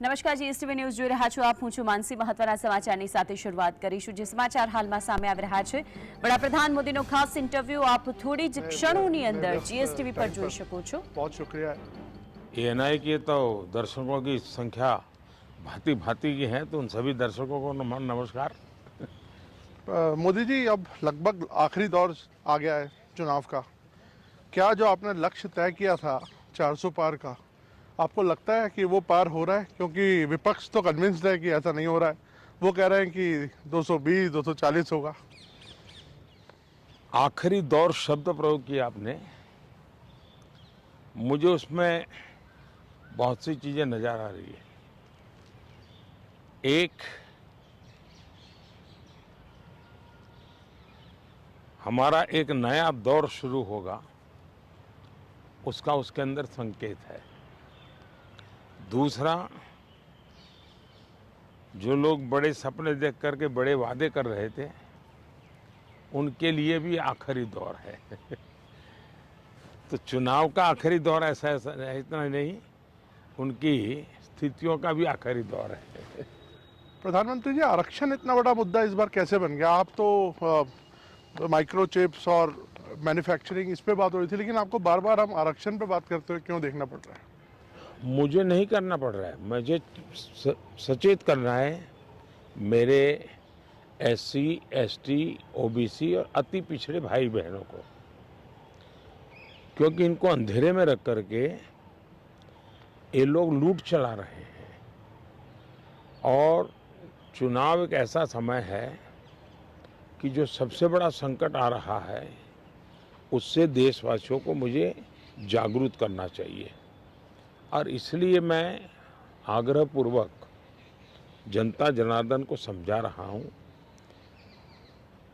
નમસ્કાર, GSTV news જોઈ રહ્યા છો આપ. હું છું માનસી. મહત્વના સમાચારની સાથે શરૂઆત કરીશું. જે સમાચાર હાલમાં સામે આવી રહ્યા છે, વડાપ્રધાન મોદીનો ખાસ ઇન્ટરવ્યુ આપ થોડી જ ક્ષણોની અંદર જીએસટીવી પર જોઈ શકો છો. बहुत शुक्रिया. एएनआई की तो दर्शकों की संख्या भांति भांति की है, तो उन सभी दर्शकों को नमस्कार. मोदी जी, अब लगभग आखिरी दौर आ गया है चुनाव का. क्या जो आपने लक्ष्य तय किया था 400 पार का, आपको लगता है कि वो पार हो रहा है? क्योंकि विपक्ष तो कन्विंस्ड है कि ऐसा नहीं हो रहा है. वो कह रहे हैं कि 220 240 होगा. आखिरी दौर शब्द प्रयोग किया आपने. मुझे उसमें बहुत सी चीजें नजर आ रही है. एक, हमारा एक नया दौर शुरू होगा, उसका उसके अंदर संकेत है. दूसरा, जो लोग बड़े सपने देख करके बड़े वादे कर रहे थे, उनके लिए भी आखिरी दौर है. तो चुनाव का आखिरी दौर ऐसा इतना नहीं, उनकी स्थितियों का भी आखिरी दौर है. प्रधानमंत्री जी, आरक्षण इतना बड़ा मुद्दा इस बार कैसे बन गया? आप तो माइक्रो चिप्स और मैन्युफैक्चरिंग इस पे बात हो रही थी, लेकिन आपको बार बार हम आरक्षण पे बात करते हुए क्यों देखना पड़ रहा है? मुझे नहीं करना पड़ रहा है, मुझे सचेत करना है मेरे एससी, एसटी, ओबीसी और अति पिछड़े भाई बहनों को, क्योंकि इनको अंधेरे में रख करके ये लोग लूट चला रहे हैं. और चुनाव एक ऐसा समय है कि जो सबसे बड़ा संकट आ रहा है, उससे देशवासियों को मुझे जागरूक करना चाहिए. और इसलिए मैं आग्रहपूर्वक जनता जनार्दन को समझा रहा हूं,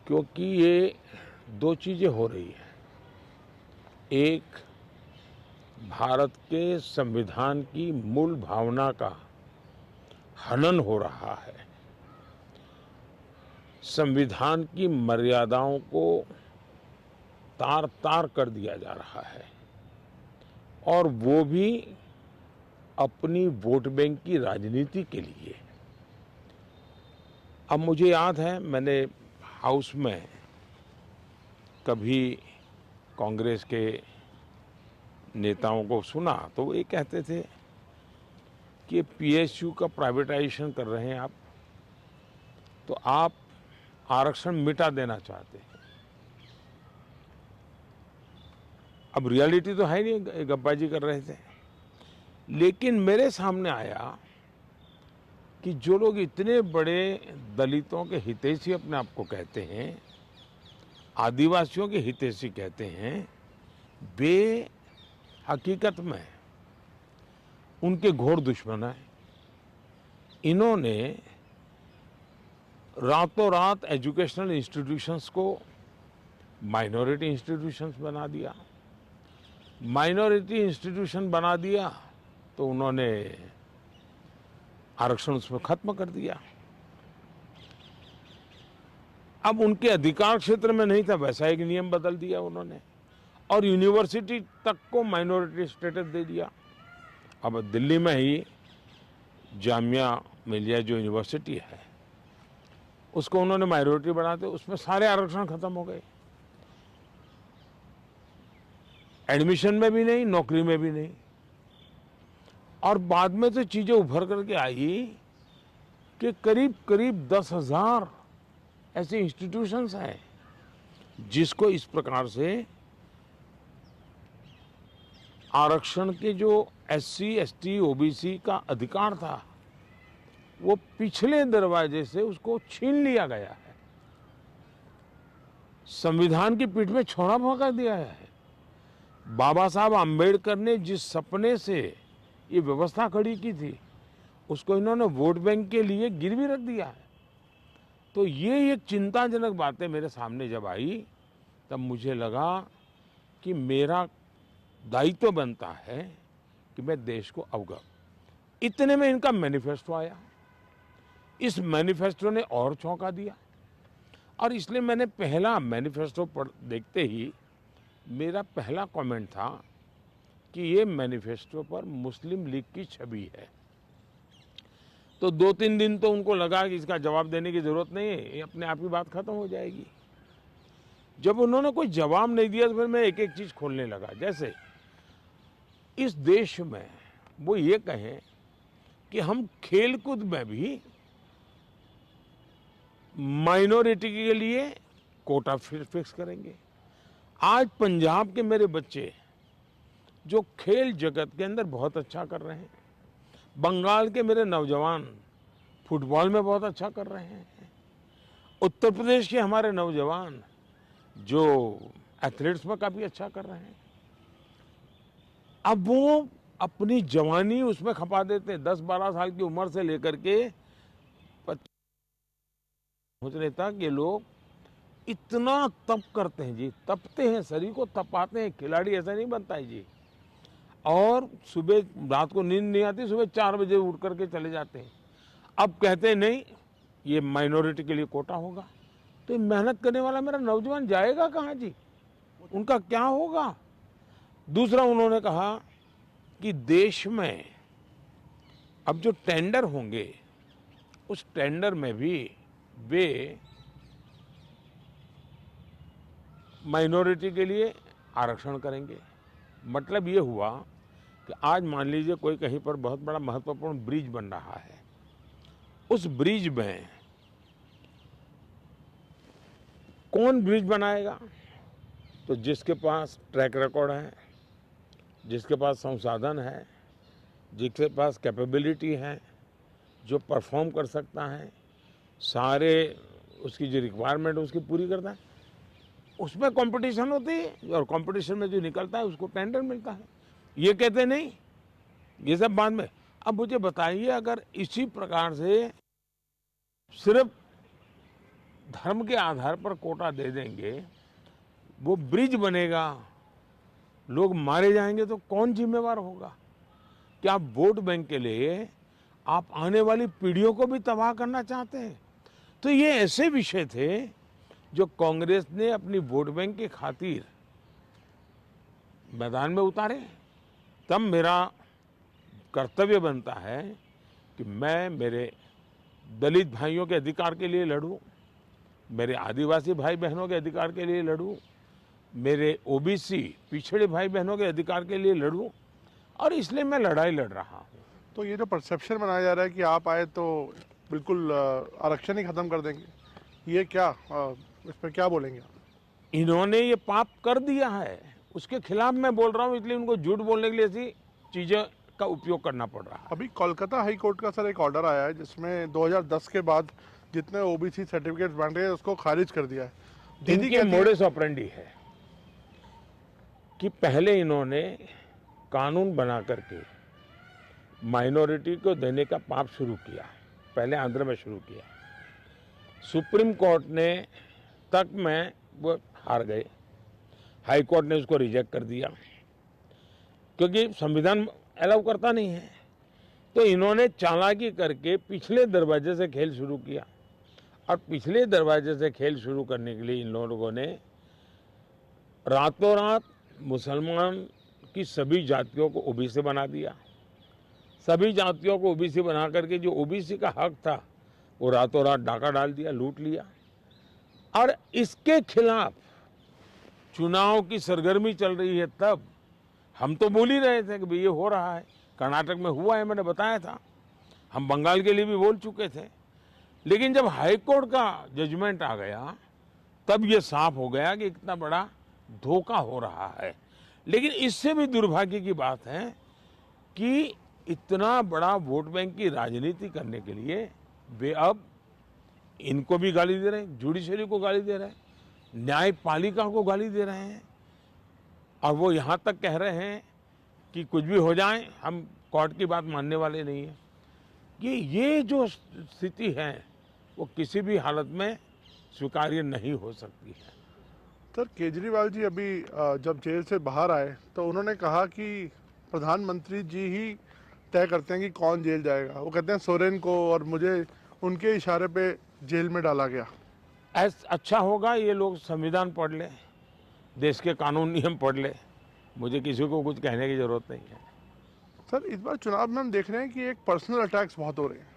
क्योंकि ये दो चीज़ें हो रही हैं. एक, भारत के संविधान की मूल भावना का हनन हो रहा है. संविधान की मर्यादाओं को तार तार कर दिया जा रहा है, और वो भी अपनी वोट बैंक की राजनीति के लिए. अब मुझे याद है, मैंने हाउस में कभी कांग्रेस के नेताओं को सुना तो वो ये कहते थे कि पीएसयू का प्राइवेटाइजेशन कर रहे हैं आप, तो आप आरक्षण मिटा देना चाहते हैं. अब रियलिटी तो है नहीं, गप्पाजी कर रहे थे. लेकिन मेरे सामने आया कि जो लोग इतने बड़े दलितों के हितैषी अपने आप को कहते हैं, आदिवासियों के हितैषी कहते हैं, वे हकीकत में उनके घोर दुश्मन हैं. इन्होंने रातों रात एजुकेशनल इंस्टीट्यूशंस को माइनॉरिटी इंस्टीट्यूशंस बना दिया. माइनॉरिटी इंस्टीट्यूशन बना दिया तो उन्होंने आरक्षण उसमें खत्म कर दिया. अब उनके अधिकार क्षेत्र में नहीं था, वैसा एक नियम बदल दिया उन्होंने, और यूनिवर्सिटी तक को माइनॉरिटी स्टेटस दे दिया. अब दिल्ली में ही जामिया मिलिया जो यूनिवर्सिटी है, उसको उन्होंने माइनॉरिटी बना दिया, उसमें सारे आरक्षण खत्म हो गए. एडमिशन में भी नहीं, नौकरी में भी नहीं. और बाद में तो चीजें उभर करके आई कि करीब करीब 10,000 ऐसे इंस्टीट्यूशंस हैं जिसको इस प्रकार से आरक्षण के जो एससी, एसटी, ओबीसी का अधिकार था, वो पिछले दरवाजे से उसको छीन लिया गया है. संविधान की पीठ में छोड़ा भोंका दिया है. बाबा साहब आम्बेडकर ने जिस सपने से ये व्यवस्था खड़ी की थी, उसको इन्होंने वोट बैंक के लिए गिरवी रख दिया है. तो ये एक चिंताजनक बातें मेरे सामने जब आई, तब मुझे लगा कि मेरा दायित्व बनता है कि मैं देश को अवगत. इतने में इनका मैनिफेस्टो आया. इस मैनिफेस्टो ने और चौंका दिया, और इसलिए मैंने पहला मैनिफेस्टो देखते ही मेरा पहला कमेंट था कि ये मैनिफेस्टो पर मुस्लिम लीग की छवि है. तो 2-3 दिन तो उनको लगा कि इसका जवाब देने की जरूरत नहीं है, ये अपने आप ही बात खत्म हो जाएगी। जब उन्होंने कोई जवाब नहीं दिया तो फिर मैं एक एक चीज खोलने लगा। जैसे इस देश में वो ये कहें कि हम खेलकूद में भी माइनॉरिटी के लिए कोटा फिक्स करेंगे। आज पंजाब के मेरे बच्चे जो खेल जगत के अंदर बहुत अच्छा कर रहे हैं, बंगाल के मेरे नौजवान फुटबॉल में बहुत अच्छा कर रहे हैं, उत्तर प्रदेश के हमारे नौजवान जो एथलेट्स में काफी अच्छा कर रहे हैं, अब वो अपनी जवानी उसमें खपा देते हैं। 10-12 साल की उम्र से लेकर के 25 सोचने तक ये लोग इतना तप करते हैं जी, तपते हैं, शरीर को तपाते हैं। खिलाड़ी ऐसा नहीं बनता है जी। और सुबह रात को नींद नहीं आती, सुबह 4 बजे उठ करके चले जाते हैं। अब कहते हैं नहीं ये माइनॉरिटी के लिए कोटा होगा, तो ये मेहनत करने वाला मेरा नौजवान जाएगा कहाँ जी, उनका क्या होगा। दूसरा उन्होंने कहा कि देश में अब जो टेंडर होंगे उस टेंडर में भी वे माइनॉरिटी के लिए आरक्षण करेंगे। मतलब ये हुआ कि आज मान लीजिए कोई कहीं पर बहुत बड़ा महत्वपूर्ण ब्रिज बन रहा है, उस ब्रिज में कौन ब्रिज बनाएगा, तो जिसके पास ट्रैक रिकॉर्ड है, जिसके पास संसाधन है, जिसके पास कैपेबिलिटी है, जो परफॉर्म कर सकता है, सारे उसकी जो रिक्वायरमेंट है उसकी पूरी करता है, उसमें कंपटीशन होती है और कंपटीशन में जो निकलता है उसको टेंडर मिलता है। ये कहते नहीं, ये सब बाद में। अब मुझे बताइए, अगर इसी प्रकार से सिर्फ धर्म के आधार पर कोटा दे देंगे, वो ब्रिज बनेगा, लोग मारे जाएंगे, तो कौन जिम्मेवार होगा। क्या आप वोट बैंक के लिए आप आने वाली पीढ़ियों को भी तबाह करना चाहते हैं। तो ये ऐसे विषय थे जो कांग्रेस ने अपनी वोट बैंक की खातिर मैदान में उतारे। तब मेरा कर्तव्य बनता है कि मैं मेरे दलित भाइयों के अधिकार के लिए लड़ूं, मेरे आदिवासी भाई बहनों के अधिकार के लिए लड़ूं, मेरे ओबीसी पिछड़े भाई बहनों के अधिकार के लिए लड़ूं, और इसलिए मैं लड़ाई लड़ रहा हूं। तो ये जो परसेप्शन बनाया जा रहा है कि आप आए तो बिल्कुल आरक्षण ही खत्म कर देंगे, ये क्या, इस पर क्या बोलेंगे आप? इन्होंने ये पाप कर दिया है, उसके खिलाफ मैं बोल रहा हूं, इसलिए उनको झूठ बोलने के लिए ऐसी चीजें का उपयोग करना पड़ रहा है। अभी कोलकाता हाई कोर्ट का सर एक ऑर्डर आया है जिसमें 2010 के बाद जितने ओबीसी सर्टिफिकेट बन रहे हैं उसको खारिज कर दिया है। दीदी इनके मोडस ऑपरेंडी है कि पहले इन्होंने कानून बना करके माइनॉरिटी को देने का पाप शुरू किया, पहले आंध्र में शुरू किया। सुप्रीम कोर्ट ने तक में वो हार गए, हाई कोर्ट ने उसको रिजेक्ट कर दिया क्योंकि संविधान अलाउ करता नहीं है। तो इन्होंने चालाकी करके पिछले दरवाजे से खेल शुरू किया, और पिछले दरवाजे से खेल शुरू करने के लिए इन लोगों ने रातों रात मुसलमान की सभी जातियों को ओबीसी बना दिया। सभी जातियों को ओबीसी बना करके जो ओबीसी का हक था वो रातों रात डाका डाल दिया, लूट लिया। और इसके खिलाफ चुनाव की सरगर्मी चल रही है। तब हम तो बोल ही रहे थे कि भाई ये हो रहा है, कर्नाटक में हुआ है, मैंने बताया था, हम बंगाल के लिए भी बोल चुके थे। लेकिन जब हाई कोर्ट का जजमेंट आ गया तब ये साफ हो गया कि इतना बड़ा धोखा हो रहा है। लेकिन इससे भी दुर्भाग्य की बात है कि इतना बड़ा वोट बैंक की राजनीति करने के लिए वे अब इनको भी गाली दे रहे हैं, जुडिशरी को गाली दे रहे हैं, न्यायपालिका को गाली दे रहे हैं, और वो यहाँ तक कह रहे हैं कि कुछ भी हो जाए हम कोर्ट की बात मानने वाले नहीं हैं। ये जो स्थिति है वो किसी भी हालत में स्वीकार्य नहीं हो सकती है। सर केजरीवाल जी अभी जब जेल से बाहर आए तो उन्होंने कहा कि प्रधानमंत्री जी ही तय करते हैं कि कौन जेल जाएगा। वो कहते हैं सोरेन को और मुझे उनके इशारे पे जेल में डाला गया। अच्छा होगा ये लोग संविधान पढ़ ले, देश के कानून नियम पढ़ ले, मुझे किसी को कुछ कहने की जरूरत नहीं है। सर इस बार चुनाव में हम देख रहे हैं कि एक पर्सनल अटैक्स बहुत हो रहे हैं।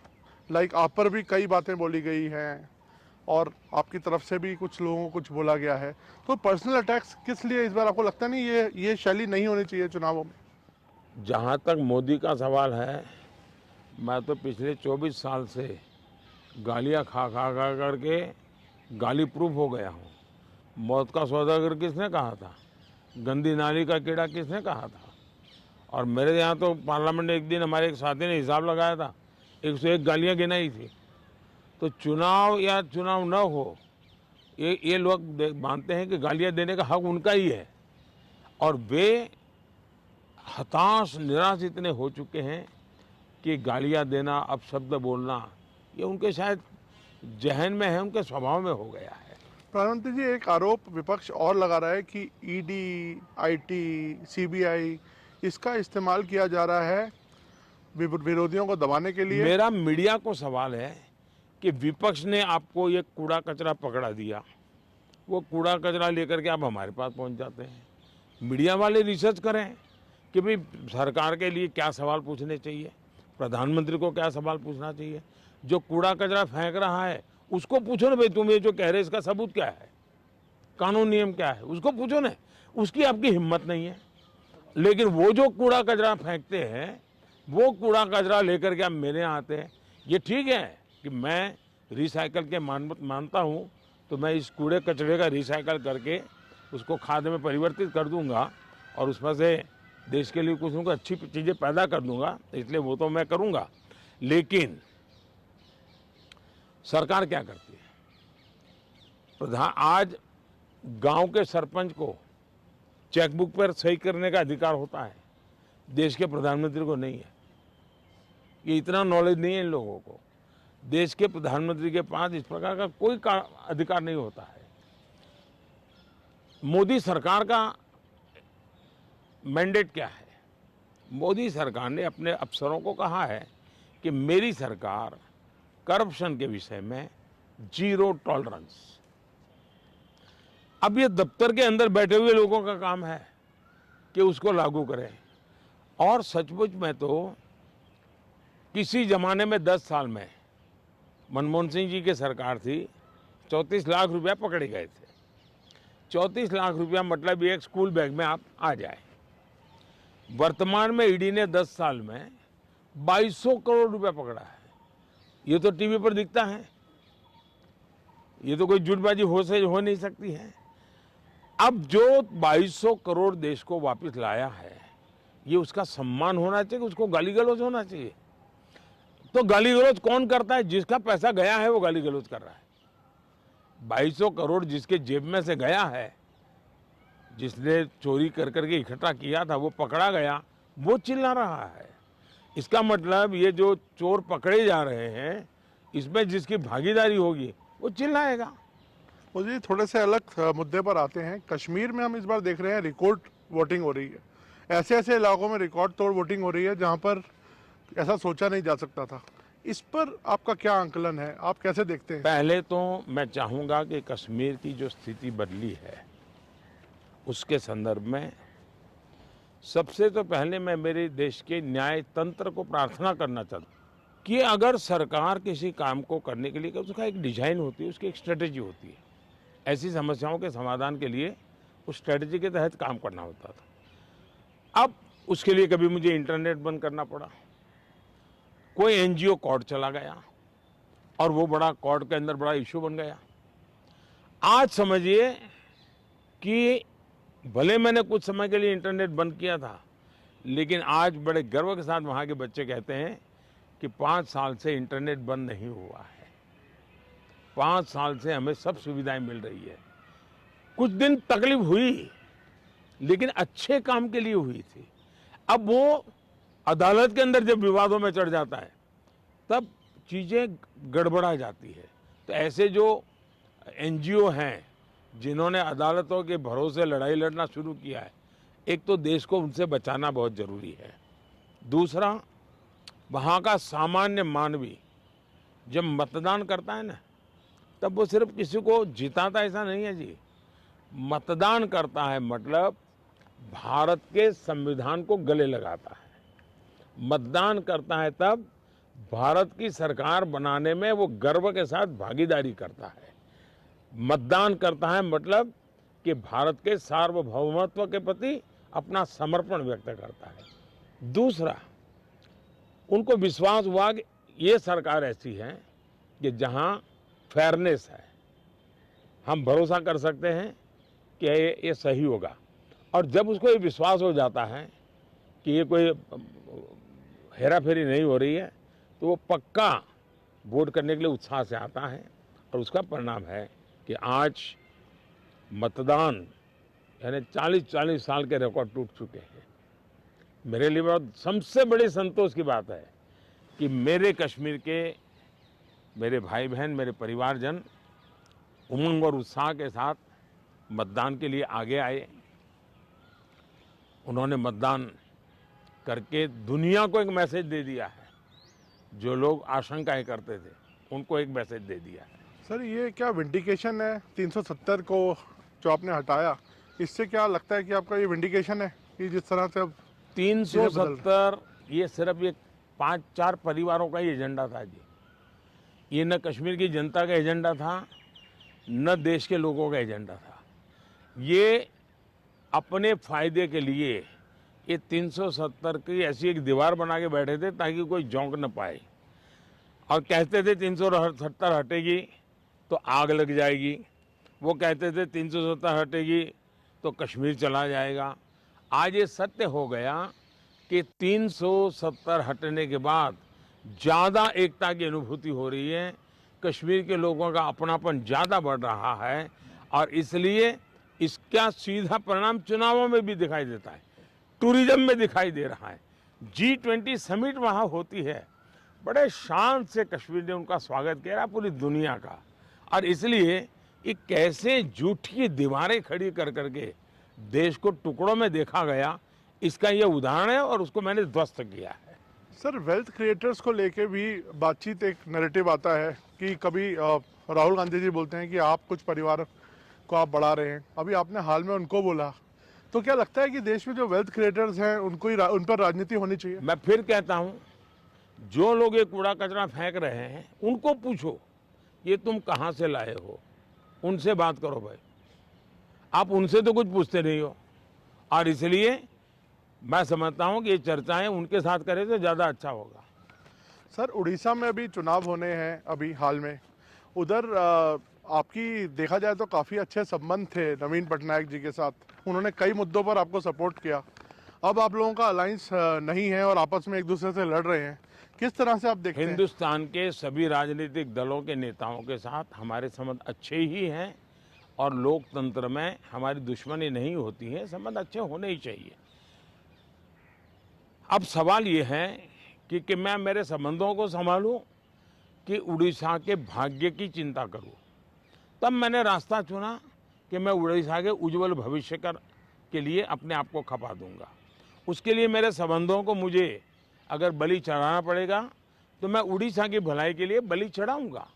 लाइक आप पर भी कई बातें बोली गई हैं और आपकी तरफ से भी कुछ लोगों को कुछ बोला गया है, तो पर्सनल अटैक्स किस लिए इस बार? आपको लगता नहीं ये शैली नहीं होनी चाहिए चुनावों में? जहाँ तक मोदी का सवाल है, मैं तो पिछले 24 साल से गालियाँ खा खा खा करके गाली प्रूफ हो गया हूँ। मौत का सौदागर किसने कहा था? गंदी नाली का कीड़ा किसने कहा था? और मेरे यहाँ तो पार्लियामेंट में एक दिन हमारे एक साथी ने हिसाब लगाया था, 101 गालियाँ गिनाई थी। तो चुनाव या चुनाव न हो, ये लोग मानते हैं कि गालियाँ देने का हक उनका ही है, और वे हताश निराश इतने हो चुके हैं कि गालियाँ देना, अपशब्द बोलना, ये उनके शायद जहन में है, उनके स्वभाव में हो गया है। प्रधानमंत्री जी, एक आरोप विपक्ष और लगा रहा है कि ईडी, आईटी, सीबीआई इसका इस्तेमाल किया जा रहा है विरोधियों को दबाने के लिए। मेरा मीडिया को सवाल है कि विपक्ष ने आपको ये कूड़ा कचरा पकड़ा दिया, वो कूड़ा कचरा लेकर के आप हमारे पास पहुंच जाते हैं। मीडिया वाले रिसर्च करें कि भाई सरकार के लिए क्या सवाल पूछने चाहिए, प्रधानमंत्री को क्या सवाल पूछना चाहिए। जो कूड़ा कचरा फेंक रहा है उसको पूछो ना, भाई तुम ये जो कह रहे इसका सबूत क्या है, कानून नियम क्या है, उसको पूछो ना। उसकी आपकी हिम्मत नहीं है। लेकिन वो जो कूड़ा कचरा फेंकते हैं, वो कूड़ा कचरा लेकर के आप मेरे यहाँ आते हैं। ये ठीक है कि मैं रिसाइकल के मानता हूँ, तो मैं इस कूड़े कचरे का रिसाइकल करके उसको खाद में परिवर्तित कर दूंगा और उसमें से देश के लिए कुछ अच्छी चीज़ें पैदा कर दूंगा, इसलिए वो तो मैं करूंगा। लेकिन सरकार क्या करती है? आज गांव के सरपंच को चेकबुक पर सही करने का अधिकार होता है, देश के प्रधानमंत्री को नहीं है। ये इतना नॉलेज नहीं है इन लोगों को। देश के प्रधानमंत्री के पास इस प्रकार का कोई अधिकार नहीं होता है। मोदी सरकार का मैंडेट क्या है? मोदी सरकार ने अपने अफसरों को कहा है कि मेरी सरकार करप्शन के विषय में जीरो टॉलरेंस। अब ये दफ्तर के अंदर बैठे हुए लोगों का काम है कि उसको लागू करें। और सचमुच में तो किसी जमाने में 10 साल में मनमोहन सिंह जी की सरकार थी, 34 लाख रुपया पकड़े गए थे। 34 लाख रुपया मतलब एक स्कूल बैग में आप आ जाए। वर्तमान में ईडी ने 10 साल में 2200 करोड़ रुपया पकड़ा है। ये तो टीवी पर दिखता है, ये तो कोई जुटबाजी हो नहीं सकती है। अब जो 2200 करोड़ देश को वापस लाया है, ये उसका सम्मान होना चाहिए, उसको गाली गलौज होना चाहिए। तो गाली गलौज कौन करता है? जिसका पैसा गया है वो गाली गलौज कर रहा है। 2200 करोड़ जिसके जेब में से गया है, जिसने चोरी कर करके इकट्ठा किया था, वो पकड़ा गया, वो चिल्ला रहा है। इसका मतलब ये जो चोर पकड़े जा रहे हैं, इसमें जिसकी भागीदारी होगी वो चिल्लाएगा। मुझे थोड़े से अलग मुद्दे पर आते हैं। कश्मीर में हम इस बार देख रहे हैं रिकॉर्ड वोटिंग हो रही है। ऐसे ऐसे इलाकों में रिकॉर्ड तोड़ वोटिंग हो रही है जहां पर ऐसा सोचा नहीं जा सकता था। इस पर आपका क्या आंकलन है, आप कैसे देखते हैं? पहले तो मैं चाहूँगा कि कश्मीर की जो स्थिति बदली है उसके संदर्भ में सबसे तो पहले मैं मेरे देश के न्याय तंत्र को प्रार्थना करना चाहता हूँ कि अगर सरकार किसी काम को करने के लिए, उसका एक डिजाइन होती है, उसकी एक स्ट्रेटेजी होती है। ऐसी समस्याओं के समाधान के लिए उस स्ट्रेटेजी के तहत काम करना होता था। अब उसके लिए कभी मुझे इंटरनेट बंद करना पड़ा, कोई एनजीओ कोर्ट चला गया और वो बड़ा कोर्ट के अंदर बड़ा इशू बन गया। आज समझिए कि भले मैंने कुछ समय के लिए इंटरनेट बंद किया था, लेकिन आज बड़े गर्व के साथ वहाँ के बच्चे कहते हैं कि 5 साल से इंटरनेट बंद नहीं हुआ है, 5 साल से हमें सब सुविधाएं मिल रही है। कुछ दिन तकलीफ हुई, लेकिन अच्छे काम के लिए हुई थी। अब वो अदालत के अंदर जब विवादों में चढ़ जाता है, तब चीज़ें गड़बड़ा जाती है। तो ऐसे जो एनजीओ हैं जिन्होंने अदालतों के भरोसे लड़ाई लड़ना शुरू किया है, एक तो देश को उनसे बचाना बहुत ज़रूरी है। दूसरा, वहाँ का सामान्य मानवी जब मतदान करता है ना, तब वो सिर्फ किसी को जिताता ऐसा नहीं है जी। मतदान करता है मतलब भारत के संविधान को गले लगाता है। मतदान करता है तब भारत की सरकार बनाने में वो गर्व के साथ भागीदारी करता है। मतदान करता है मतलब कि भारत के सार्वभौमत्व के प्रति अपना समर्पण व्यक्त करता है। दूसरा, उनको विश्वास हुआ कि ये सरकार ऐसी है कि जहां फेयरनेस है, हम भरोसा कर सकते हैं कि ये सही होगा। और जब उसको ये विश्वास हो जाता है कि ये कोई हेरा फेरी नहीं हो रही है, तो वो पक्का वोट करने के लिए उत्साह से आता है। और उसका परिणाम है कि आज मतदान यानी 40-40 साल के रिकॉर्ड टूट चुके हैं। मेरे लिए बहुत सबसे बड़ी संतोष की बात है कि मेरे कश्मीर के मेरे भाई बहन, मेरे परिवारजन उमंग और उत्साह के साथ मतदान के लिए आगे आए। उन्होंने मतदान करके दुनिया को एक मैसेज दे दिया है। जो लोग आशंकाएं करते थे उनको एक मैसेज दे दिया है। सर, ये क्या विंडिकेशन है 370 को जो आपने हटाया, इससे क्या लगता है कि आपका ये विंडिकेशन है कि जिस तरह से अब 370 ये सिर्फ एक 5-4 परिवारों का ही एजेंडा था जी। ये न कश्मीर की जनता का एजेंडा था, न देश के लोगों का एजेंडा था। ये अपने फायदे के लिए ये 370 की ऐसी एक दीवार बना के बैठे थे ताकि कोई झोंक न पाए। और कहते थे 370 हटेगी तो आग लग जाएगी। वो कहते थे 370 हटेगी तो कश्मीर चला जाएगा। आज ये सत्य हो गया कि 370 हटने के बाद ज़्यादा एकता की अनुभूति हो रही है। कश्मीर के लोगों का अपनापन ज़्यादा बढ़ रहा है और इसलिए इसका सीधा परिणाम चुनावों में भी दिखाई देता है, टूरिज्म में दिखाई दे रहा है। G20 समिट वहाँ होती है, बड़े शान से कश्मीर ने उनका स्वागत किया पूरी दुनिया का। और इसलिए ये कैसे झूठी दीवारें खड़ी कर करके देश को टुकड़ों में देखा गया, इसका ये उदाहरण है और उसको मैंने ध्वस्त किया है। सर, वेल्थ क्रिएटर्स को लेके भी बातचीत, एक नैरेटिव आता है कि कभी राहुल गांधी जी बोलते हैं कि आप कुछ परिवार को आप बढ़ा रहे हैं, अभी आपने हाल में उनको बोला, तो क्या लगता है कि देश में जो वेल्थ क्रिएटर्स हैं उनको ही उन पर राजनीति होनी चाहिए? मैं फिर कहता हूँ, जो लोग ये कूड़ा कचरा फेंक रहे हैं उनको पूछो ये तुम कहाँ से लाए हो, उनसे बात करो भाई। आप उनसे तो कुछ पूछते नहीं हो। और इसलिए मैं समझता हूँ कि ये चर्चाएं उनके साथ करें तो ज़्यादा अच्छा होगा। सर, उड़ीसा में अभी चुनाव होने हैं अभी हाल में, उधर आपकी देखा जाए तो काफ़ी अच्छे संबंध थे नवीन पटनायक जी के साथ, उन्होंने कई मुद्दों पर आपको सपोर्ट किया। अब आप लोगों का अलायंस नहीं है और आपस में एक दूसरे से लड़ रहे हैं, किस तरह से आप देखते हैं? हिंदुस्तान के सभी राजनीतिक दलों के नेताओं के साथ हमारे संबंध अच्छे ही हैं और लोकतंत्र में हमारी दुश्मनी नहीं होती है, संबंध अच्छे होने ही चाहिए। अब सवाल ये है कि मैं मेरे संबंधों को संभालूं कि उड़ीसा के भाग्य की चिंता करूं। तब मैंने रास्ता चुना कि मैं उड़ीसा के उज्जवल भविष्य के लिए अपने आप को खपा दूंगा। उसके लिए मेरे संबंधों को मुझे अगर बलि चढ़ाना पड़ेगा तो मैं उड़ीसा की भलाई के लिए बलि चढ़ाऊंगा।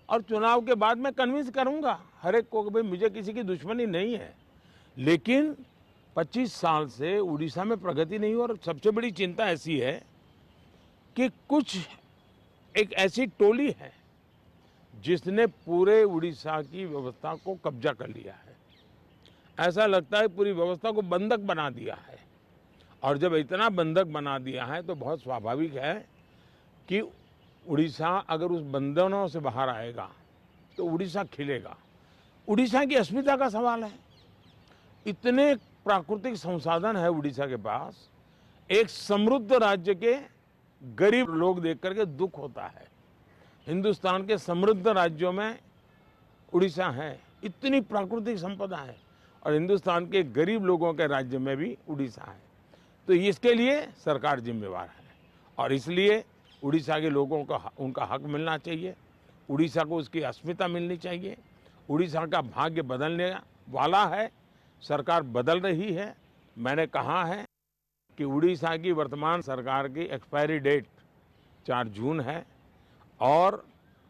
और चुनाव के बाद मैं कन्विंस करूंगा हर एक को कि भाई मुझे किसी की दुश्मनी नहीं है, लेकिन 25 साल से उड़ीसा में प्रगति नहीं हो। और सबसे बड़ी चिंता ऐसी है कि कुछ एक ऐसी टोली है जिसने पूरे उड़ीसा की व्यवस्था को कब्जा कर लिया है। ऐसा लगता है पूरी व्यवस्था को बंधक बना दिया है। और जब इतना बंधक बना दिया है तो बहुत स्वाभाविक है कि उड़ीसा अगर उस बंधनों से बाहर आएगा तो उड़ीसा खिलेगा। उड़ीसा की अस्मिता का सवाल है। इतने प्राकृतिक संसाधन है उड़ीसा के पास, एक समृद्ध राज्य के गरीब लोग देख करके दुख होता है। हिंदुस्तान के समृद्ध राज्यों में उड़ीसा है, इतनी प्राकृतिक संपदा है, और हिंदुस्तान के गरीब लोगों के राज्य में भी उड़ीसा है। तो इसके लिए सरकार जिम्मेवार है और इसलिए उड़ीसा के लोगों को उनका हक मिलना चाहिए, उड़ीसा को उसकी अस्मिता मिलनी चाहिए। उड़ीसा का भाग्य बदलने वाला है, सरकार बदल रही है। मैंने कहा है कि उड़ीसा की वर्तमान सरकार की एक्सपायरी डेट 4 जून है और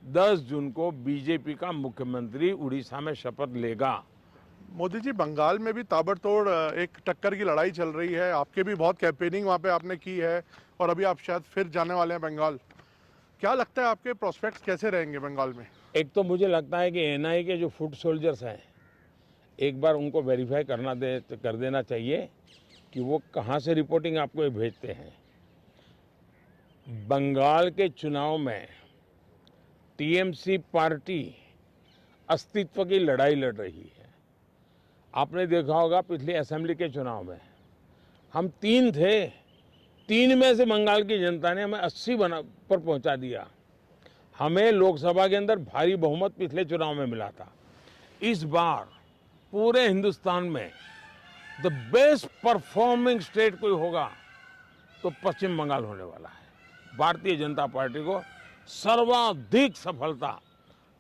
10 जून को बीजेपी का मुख्यमंत्री उड़ीसा में शपथ लेगा। मोदी जी, बंगाल में भी ताबड़तोड़ एक टक्कर की लड़ाई चल रही है, आपके भी बहुत कैंपेनिंग वहाँ पे आपने की है और अभी आप शायद फिर जाने वाले हैं बंगाल, क्या लगता है आपके प्रोस्पेक्ट्स कैसे रहेंगे बंगाल में? एक तो मुझे लगता है कि एनआई के जो फुट सोल्जर्स हैं, एक बार उनको वेरीफाई कर देना चाहिए कि वो कहाँ से रिपोर्टिंग आपको ये भेजते हैं। बंगाल के चुनाव में टीएमसी पार्टी अस्तित्व की लड़ाई लड़ रही है। आपने देखा होगा पिछले असेंबली के चुनाव में हम 3 थे, 3 में से बंगाल की जनता ने हमें 80 पर पहुंचा दिया। हमें लोकसभा के अंदर भारी बहुमत पिछले चुनाव में मिला था। इस बार पूरे हिंदुस्तान में द बेस्ट परफॉर्मिंग स्टेट कोई होगा तो पश्चिम बंगाल होने वाला है। भारतीय जनता पार्टी को सर्वाधिक सफलता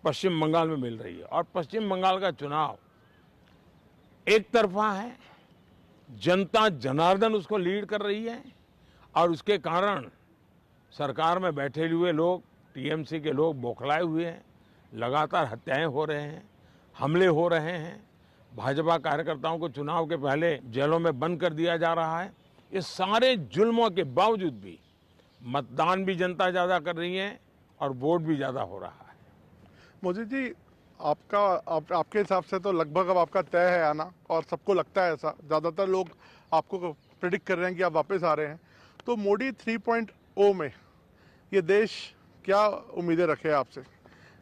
पश्चिम बंगाल में मिल रही है और पश्चिम बंगाल का चुनाव एक तरफा है, जनता जनार्दन उसको लीड कर रही है और उसके कारण सरकार में बैठे हुए लोग, टीएमसी के लोग बौखलाए हुए हैं। लगातार हत्याएं हो रहे हैं, हमले हो रहे हैं, भाजपा कार्यकर्ताओं को चुनाव के पहले जेलों में बंद कर दिया जा रहा है। ये सारे जुल्मों के बावजूद भी मतदान भी जनता ज़्यादा कर रही है और वोट भी ज़्यादा हो रहा है। मोदी जी, आपके हिसाब से तो लगभग अब आपका तय है आना, और सबको लगता है ऐसा, ज़्यादातर लोग आपको प्रिडिक्ट कर रहे हैं कि आप वापस आ रहे हैं। तो मोदी 3.0 में ये देश क्या उम्मीदें रखे आपसे?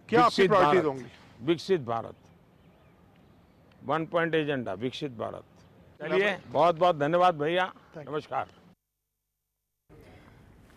क्या आपकी प्रायोरिटीज होंगी? विकसित भारत, 1 पॉइंट एजेंडा, विकसित भारत। चलिए, बहुत बहुत धन्यवाद भैया, नमस्कार।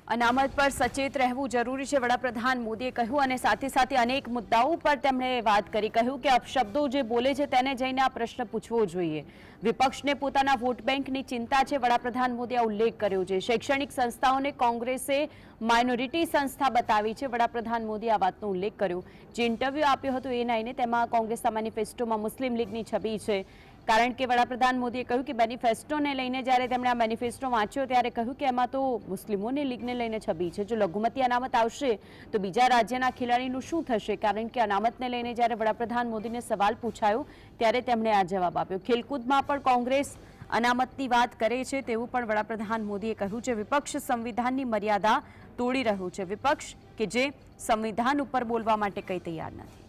અનામત પર સચેત રહેવું જરૂરી છે, વડાપ્રધાન મોદીએ કહ્યું અને સાથે સાથે અનેક મુદ્દાઓ પર તેમણે વાત કરી. કહ્યું કે અપશબ્દો જે બોલે છે તેને જઈને આ પ્રશ્ન પૂછવો જોઈએ. વિપક્ષને પોતાના વોટ બેંકની ચિંતા છે, વડાપ્રધાન મોદીએ આ ઉલ્લેખ કર્યો છે. શૈક્ષણિક સંસ્થાઓને કોંગ્રેસે માઇનોરિટી સંસ્થા બતાવી છે, વડાપ્રધાન મોદીએ આ વાતનો ઉલ્લેખ કર્યો. જે ઇન્ટરવ્યૂ આપ્યો હતો A9 તેમાં કોંગ્રેસના મેનિફેસ્ટોમાં મુસ્લિમ લીગની છબી છે. કારણ કે વડાપ્રધાન મોદીએ કહ્યું કે મેનિફેસ્ટોને લઈને જ્યારે તેમણે આ મેનિફેસ્ટો વાંચ્યો ત્યારે કહ્યું કે એમાં તો મુસ્લિમોની લીગને લઈને છબી છે. જો લઘુમતી અનામત આવશે તો બીજા રાજ્યના ખેલાડીનું શું થશે? કારણ કે અનામતને લઈને જ્યારે વડાપ્રધાન મોદીને સવાલ પૂછાયો ત્યારે તેમણે આ જવાબ આપ્યો. ખેલકૂદમાં પણ કોંગ્રેસ અનામતની વાત કરે છે તેવું પણ વડાપ્રધાન મોદીએ કહ્યું છે. વિપક્ષ સંવિધાનની મર્યાદા તોડી રહ્યું છે, વિપક્ષ કે જે સંવિધાન ઉપર બોલવા માટે કંઈ તૈયાર નથી.